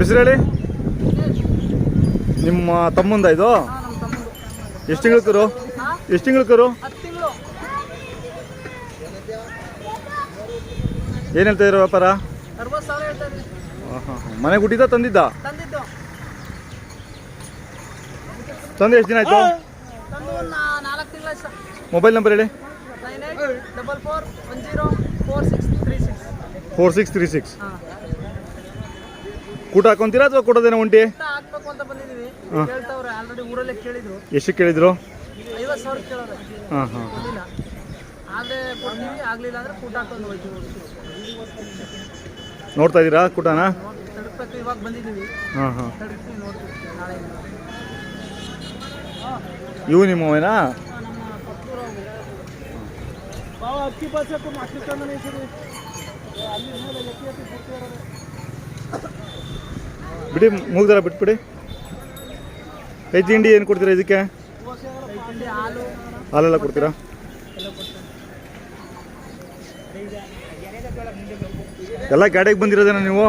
ಹೆಸರು ಹೇಳಿ. ನಿಮ್ಮ ತಮ್ಮಂದ ಇದು? ಎಷ್ಟು ತಿಂಗಳು ಕರು? ಎಷ್ಟು ತಿಂಗಳು ಕರು? ಏನು ಹೇಳ್ತಾ ಇರೋ ವ್ಯಾಪಾರ? ಮನೆಗೆ ಹುಟ್ಟಿದ್ದ ತಂದಿದ್ದ? ತಂದು ಎಷ್ಟು ದಿನ ಆಯ್ತು? ಮೊಬೈಲ್ ನಂಬರ್ ಹೇಳಿ. 4636. ಕೂಟ ಹಾಕೊಂತೀರಾ ಅಥವಾ ಕೊಡೋದೇನೋ ಒಂಟಿ? ಎಷ್ಟು ಕೇಳಿದ್ರು? ಹಾಂ ಹಾಂ. ನೋಡ್ತಾ ಇದ್ದೀರಾ ಕೂಟನ? ಹಾಂ ಹಾಂ. ಇವು ನಿಮ್ಮವೇನಾ? ಬಿಡಿ, ಮುಗ್ದಾರ ಬಿಟ್ಬಿಡಿ. ಕೈ ತಿಂಡಿ ಏನು ಕೊಡ್ತೀರಾ ಇದಕ್ಕೆ? ಹಾಲೆಲ್ಲ ಕೊಡ್ತೀರಾ? ಎಲ್ಲ ಗಾಡಿಗೆ ಬಂದಿರೋದೇನ ನೀವು?